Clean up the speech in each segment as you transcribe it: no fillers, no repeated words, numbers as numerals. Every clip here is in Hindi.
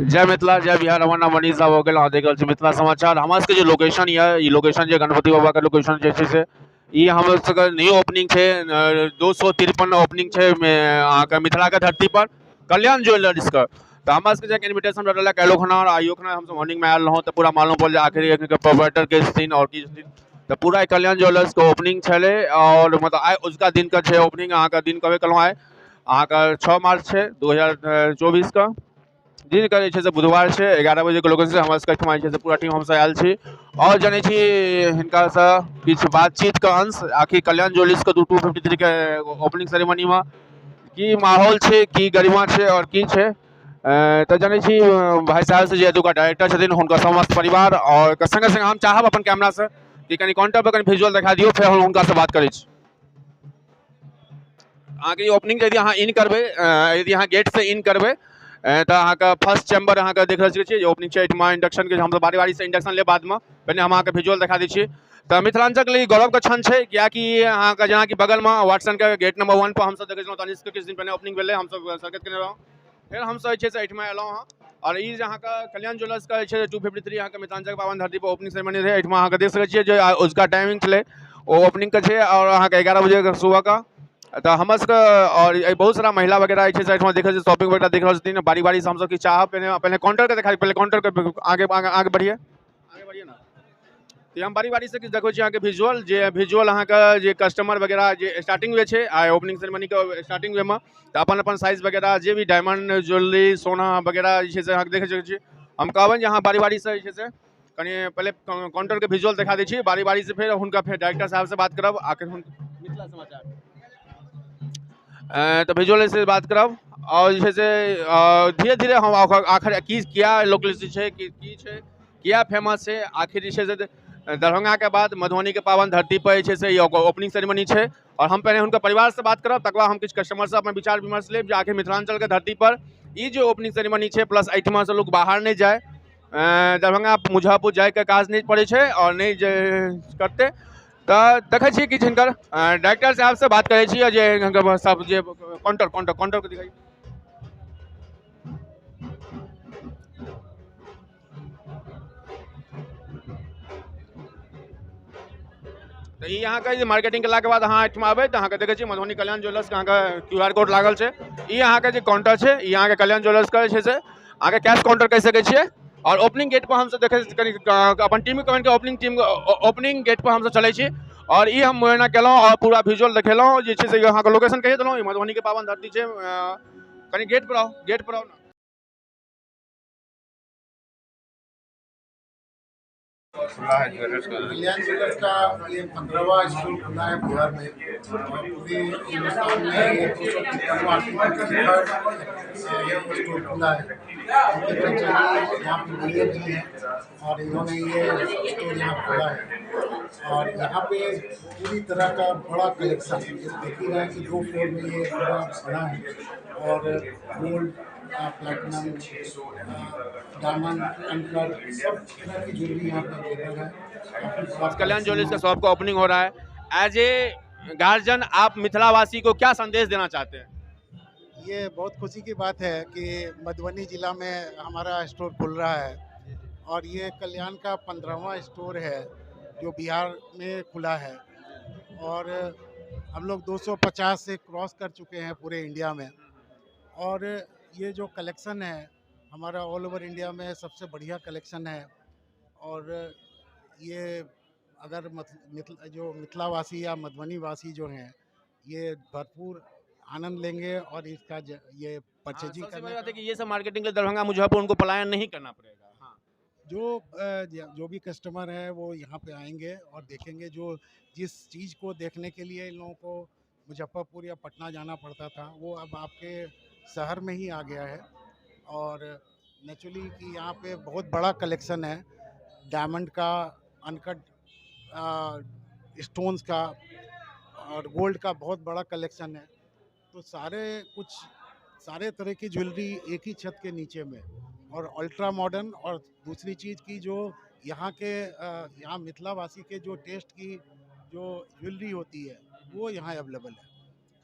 जय मिथिला जय बिहार। हमार नाम मनीष साहब हो गए देख रहल छी मिथिला समाचार। हमार सबके जो लोकेशन ये लोकेशन जो गणपति बाबा का लोकेशन जे छै से ये हम सबके न्यू ओपनिंग है 253 ओपनिंग है अहाँ के मिथिला के धरती पर कल्याण ज्वेलर्स का। तो हमारा सबके जाके इन्विटेशन रहल काल्हि खुना और आइयो खुना हम सब मॉर्निंग में आयल रहूँ तो पूरा मालूम पड़ल आखिर प्रोपराइटर के दिन और की दिन तो पूरा कल्याण ज्वेलर्स के ओपनिंग छे और मतलब आइ उसका दिन का छे ओपनिंग अहाँ का दिन कबे कहलूँ आइ अहाँ का 6 मार्च है 2024 का दिन का जे छै से बुधवार छै 11 बजे के लोकेशन से हमरा सबके ठमा जे छै से पूरा टीम हमसब आयल छी और जानै छी हिनका से किछु बातचीत के अंश आखिर कल्याण ज्वेलर्स के 253 के ओपनिंग सेरेमनी में की माहौल छै की गरिमा छै और की छै तो जानै छी भाई साहब से जे एतुका डायरेक्टर छथिन हुनकर समस्त परिवार और संगे संगे हम चाहब अपन कैमरा से कि कनी काउंटर पर कनी विजुअल दिखा दियो फिर हम हुनका से बात करै छी। अहाँ के ओपनिंग यदि अहाँ इन करबै यदि अहाँ गेट से इन करबै तो अहाँ के फर्स्ट चैम्बर अहाँ के देख रहल छियै ओपनिंग छै एहिठमा इंडक्शन के हम बारी बारी से इंडक्शन ले बाद में पहले हम अहाँ के विजुअल दिखा दै छी। तो मिथिलांचल के लिए गौरव का क्षण है कियाकि अहाँ के जेना कि बगल में वाटसन के गेट नंबर 1 पर हम सब देखे छलहुँ तनिष्क के किछु दिन पहले ओपनिंग भेलै हम सब स्वागत केने रहौं फिर हम सब जे छै से एहिठमा एलहुँ हँ और ई जे अहाँ के कल्याण ज्वेलर्स का जे 253 अहाँ के मिथिलांचल पावन धरती पर ओपनिंग सेरेमनी है एहिठमा अहाँ के देख सकै छियै जे उसका टाइमिंग छलै वो ओपनिंग के छै और अहाँ के 11 बजे सुबह का तो हम और बहुत सारा महिला वगैरह देखे शॉपिंग वगैरह देख रहे बारी बारी से हम सब चाह पहले पहले काउंटर के दिखा पहले काउंटर के आगे आगे आगे बढ़िए ना तो हम बारी बारी से देखो छी विजुअल अहाँ के जे कस्टमर वगैरह जे स्टार्टिंग वे छै आ ओपनिंग सेरेमनी के स्टार्टिंग वे में तो अपन अपन साइज वगैरह जे भी डायमंड ज्वेलरी सोना वगैरह जे से अहाँ देखे सकै छी हम कहबनि जे अहाँ बारी बारी से से कनी पहले काउंटर के विजुअल दिखा दै छी बारी बारी से फिर हुनका फिर डायरेक्टर साहब से बात करब आखिर मिथिला समाचार तो विजुअल से बात करब और जे से धीरे धीरे हम आखिर की क्या लोकेलिटी है की छै क्या फेमस है आखिर जे से दरभंगा के बाद मधुबनी के पावन धरती पर जे से ओपनिंग सेरेमनी है और हम पहले उनका परिवार से बात करब तक हम कुछ कस्टमर से अपन विचार विमर्श लेब जे आखिर मिथिलांचल के धरती पर ये जो ओपनिंग सेरेमनी है प्लस एहिठमा से लोग बाहर नहीं जाए दरभंगा मुजफ्फरपुर जाए के काज नहीं पड़े छै और नहीं करते तो देखे छी कि हिनकर डायरेक्टर साहब से बात करे छी जे सब जे काउंटर काउंटर काउंटर के दिखाई तो ये यहाँ के मार्केटिंग के बाद अहाँ एहिठमा आबे तो अहाँ के देखे छी मधुबनी कल्याण ज्वेलर्स के अहाँ के QR कोड लागल छै ये अहाँ के जे काउंटर छै ये अहाँ के कल्याण ज्वेलर्स के छै से अहाँ के कैश काउंटर कह सकै छियै और ओपनिंग गेट पर हम सब देखे कनी अपन टीम कमेंट के ओपनिंग गेट पर हम सब चलै छी और ये हम मुआयना केलहुँ और पूरा विजुअल देखेलहुँ जे छै से अहाँ के लोकेशन कहिए देलहुँ मधुबनी के पावन धरती छै कनी गेट पर आओ ना कल्याण ज्वेलर्स का ये 15वां स्टोर खुला है बिहार में और पूरे हिंदुस्तान में ये 253वां स्टोर खुला है। उनके फ्रेंचाइजी यहाँ पे मैनेजर जी हैं और इन्होंने ये स्टोर यहाँ खोला है और यहाँ पे पूरी तरह का बड़ा कलेक्शन देख ही रहे हैं कि 2 फ्लोर में ये पूरा बना है और गोल्ड प्लेटिनम डायमंड अनकट सब तरह की ज्वेलरी यहाँ पे अवेलेबल है। कल्याण ज्वेलर्स का शॉप का ओपनिंग हो रहा है एज ए गार्जियन आप मिथिलावासी को क्या संदेश देना चाहते हैं? ये बहुत खुशी की बात है कि मधुबनी जिला में हमारा स्टोर खुल रहा है और ये कल्याण का 15वां स्टोर है जो बिहार में खुला है और हम लोग 250 से क्रॉस कर चुके हैं पूरे इंडिया में और ये जो कलेक्शन है हमारा ऑल ओवर इंडिया में सबसे बढ़िया कलेक्शन है और ये अगर जो मिथिलावासी या मधुबनी वासी जो हैं ये भरपूर आनंद लेंगे और इसका ये परचेजिंग करने बात है कि ये सब मार्केटिंग के दरभंगा मुजफ्फरपुर उनको पलायन नहीं करना पड़ेगा। हाँ। जो भी कस्टमर है वो यहाँ पे आएंगे और देखेंगे जो जिस चीज़ को देखने के लिए इन लोगों को मुजफ्फरपुर या पटना जाना पड़ता था वो अब आपके शहर में ही आ गया है और नेचुरली कि यहाँ पे बहुत बड़ा कलेक्शन है डायमंड का अनकट स्टोन्स का और गोल्ड का बहुत बड़ा कलेक्शन है तो सारे तरह की ज्वेलरी एक ही छत के नीचे में और अल्ट्रा मॉडर्न और दूसरी चीज़ की जो यहाँ के यहाँ मिथिलावासी के जो टेस्ट की जो ज्वेलरी होती है वो यहाँ अवेलेबल है।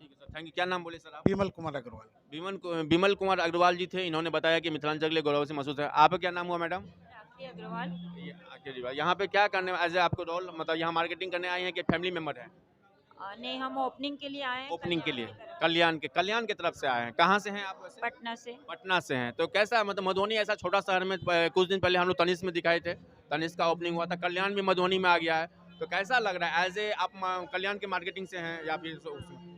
ठीक है सर, थैंक यू। क्या नाम बोले सर आप? विमल कुमार अग्रवाल। विमल कुमार अग्रवाल जी थे, इन्होंने बताया कि मिथिलांचल के लिए गौरव से महसूस है। आपका क्या नाम हुआ मैडम? राखी अग्रवाल। यहाँ पे क्या करने एज ए आपको रोल, मतलब यहाँ मार्केटिंग करने आए हैं कि फैमिली मेंबर हैं? नहीं, हम ओपनिंग के लिए आए हैं। ओपनिंग के लिए कल्याण की तरफ। कल्याण की तरफ से आए हैं। कहाँ से हैं आप वैसे? पटना से। पटना से हैं। तो कैसा, मतलब मधुबनी ऐसा छोटा शहर में कुछ दिन पहले हम लोग तनिष्क में दिखाए थे, तनिष्क का ओपनिंग हुआ था, कल्याण भी मधुबनी में आ गया है। तो कैसा लग रहा है एज ए, आप कल्याण के मार्केटिंग से हैं या फिर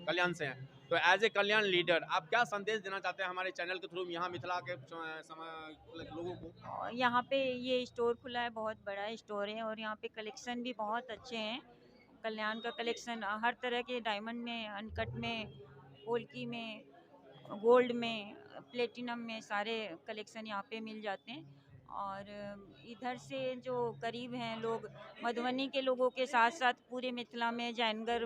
कल्याण से हैं, तो एज ए कल्याण लीडर आप क्या संदेश देना चाहते हैं हमारे चैनल के थ्रू यहाँ मिथिला के लोगों को? और यहाँ पे ये स्टोर खुला है, बहुत बड़ा स्टोर है और यहाँ पे कलेक्शन भी बहुत अच्छे हैं। कल्याण का कलेक्शन हर तरह के डायमंड में, अनकट में, पोल्की में, गोल्ड में, प्लेटिनम में सारे कलेक्शन यहाँ पे मिल जाते हैं। और इधर से जो करीब हैं लोग, मधुबनी के लोगों के साथ साथ पूरे मिथिला में जैनगढ़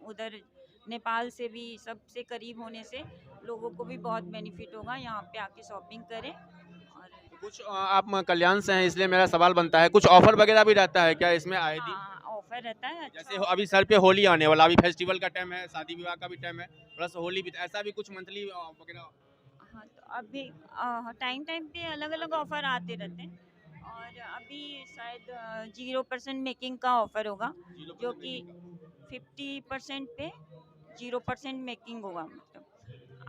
उधर नेपाल से भी सबसे करीब होने से लोगों को भी बहुत बेनिफिट होगा, यहाँ पे आके शॉपिंग करें। और कुछ आप कल्याण से हैं इसलिए मेरा सवाल बनता है, कुछ ऑफर वगैरह भी रहता है क्या इसमें आए दिन? हाँ, ऑफर रहता है अच्छा। जैसे अभी सर पे होली आने वाला, अभी फेस्टिवल का टाइम है, शादी विवाह का भी टाइम है, प्लस होली भी, ऐसा भी कुछ मंथली वगैरह? हाँ, तो अभी टाइम टाइम पे अलग अलग ऑफर आते रहते हैं। और अभी शायद 0% मेकिंग का ऑफर होगा, जो कि 50% पे 0% मेकिंग होगा। मतलब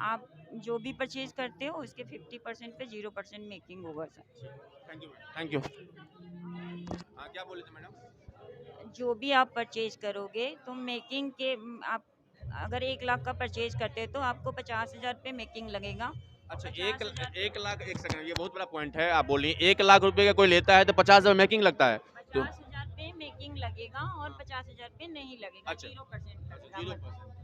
आप जो भी परचेज करते हो उसके 50% पे 0% मेकिंग होगा sir. Thank you, thank you. हाँ, क्या बोले थे मैडम? जो भी आप परचेज करोगे तो मेकिंग के आप अगर 1 लाख का परचेज करते हो तो आपको 50,000 पे मेकिंग लगेगा। अच्छा, 50,000 एक लाख, एक सेकंड, ये बहुत बड़ा पॉइंट है, आप बोलिए 1 लाख रुपए का कोई लेता है तो 50,000 मेकिंग लगता है? तो 50,000 पे मेकिंग लगेगा और 50,000 पे नहीं लगेगा। अच्छा। 0% लगेगा। 0%,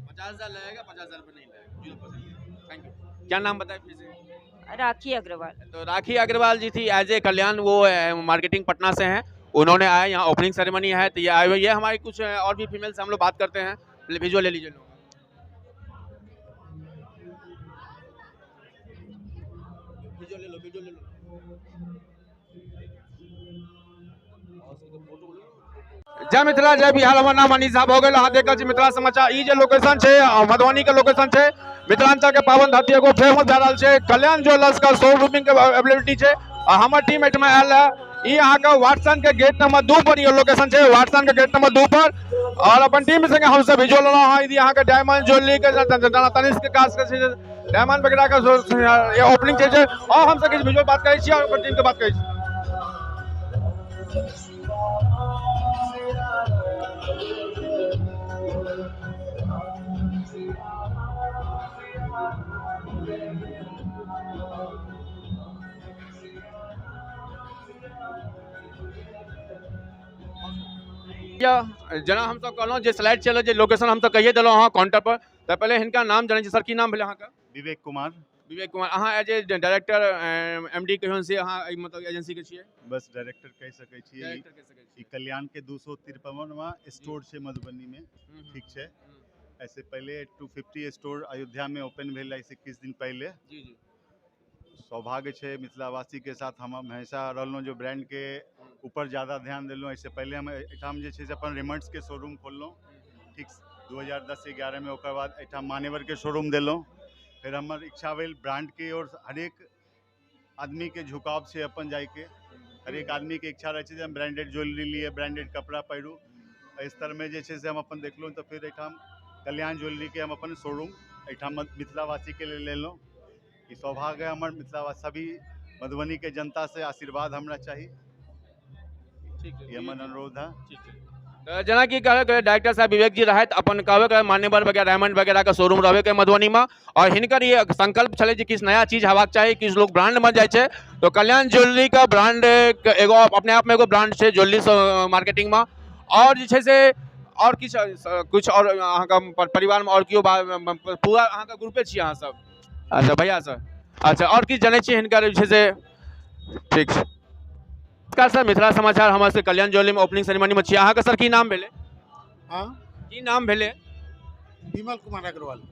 50,000 लगेगा, 50,000 रुपये नहीं लगेगा, 0%। Thank you. क्या नाम बताए फिर से? राखी अग्रवाल। तो राखी अग्रवाल जी थी, एज ए कल्याण, वो मार्केटिंग पटना से हैं, उन्होंने आए, यहाँ ओपनिंग सेरेमनी है तो ये आए हुए। ये हमारी कुछ और भी फीमेल से हम लोग बात करते हैं, विजुअल ले लीजिए लोग। विजुअल ले लो, विजुअल ले लो। जय मिथिला, जय बिहार, हमर नाम अनिल साहब हो गए। अहाँ देखल छी मिथिला समाचार। ई जे लोकेशन छै मधुबनी के लोकेशन छै, मिथिलांचल के पावन धरती एगो फेमस भए रहल छै, कल्याण ज्वेलर्स का शोरूमिंग के अवेलेबिलिटी छै। आ हमर टीम एठमा आयल है, ई अहाँ के वाटसन के गेट नंबर 2 पर ये लोकेशन छै, वाटसन के गेट नंबर 2 पर। और अपन टीम संगे हम सब विजुअल लेलहुँ हँ। यदि अहाँ के डायमंड ज्वेलरी के तनिष्क के काज के छै, डायमंड वगैरह के ये ओपनिंग छै, और हम सब किछु विजुअल बात करै छी और अपन टीम के बात करै छी। जना हम सब कहलहुँ जे स्लाइड चल, जे लोकेशन हम सब कहिए दिलहुँ अहाँ काउंटर पर, तो पहले हिनका नाम जानै छी। सर, की नाम भेलै अहाँके? विवेक कुमार। विवेक कुमार, अहाँ एज ए डायरेक्टर MD कहियौन से अहाँ मतलब एजेंसी के छियै? बस डायरेक्टर कह सकै छी। डायरेक्टर कहि सकै छी। ई कल्याण के 253वां स्टोर छै मधुबनी में, ठीक छै। ऐसे पहले 250 स्टोर अयोध्या में ओपन भेल है 21 दिन पहले। जी जी। सौभाग्य छै मिथिलावासी के साथ हम हमेशा रहलहुँ, जो ब्रांड के ऊपर ज़्यादा ध्यान देलहुँ। इससे पहले हम एठाम जे छै से अपन रिमंड्स के शोरूम खोललहुँ, ठीक 2010-11 में। ओकर बाद एठाम मान्यवर के शोरूम देलहुँ। फिर हमर इच्छा भेल ब्रांड के और हरेक आदमी के झुकाव छै अपन जाय के, हरेक आदमी के इच्छा रहे छै जे हम ब्रांडेड ज्वेलरी लिए, ब्रांडेड कपड़ा पहिरू। इस स्तर में जे छै से हम अपन देखलहुँ, तो फिर एठाम कल्याण ज्वेलरी के हम अपन शोरूम एठाम मिथिलावासी के लिए लेलहुँ। ई सौभाग्य है हमर, मिथिलावासी सभी मधुबनी के जनता से आशीर्वाद हमरा चाहिए, ये हमर अनुरोध है। तो जना कि कहबै डायरेक्टर साहब विवेक जी रहत, अपन कहबै मान्यवर वगैरह डायमंड वगैरह का शोरूम रहबे के मधुबनी में, और हिनकर ये संकल्प छलै जे किछु नया चीज हेबाक चाही, किछु लोग ब्रांड में जाइ छै, तो कल्याण ज्वेलरी का ब्रांड एगो अपने आप में एगो ब्रांड छै ज्वेलरी मार्केटिंग में। और जे छै से और कुछ और अहाँके परिवार में और कियो पूरा अहाँके ग्रुपे छियै अहाँ सब? अच्छा भैया सर, अच्छा और किछु जनै छियै हिनकर जे छै से? ठीक छै। नमस्कार सर, मिथिला समाचार हमर से कल्याण ज्वेलरी में ओपनिंग सेरेमनी में छियै। अहाँके सर की नाम भेलै? हाँ, की नाम भेलै? विमल कुमार अग्रवाल।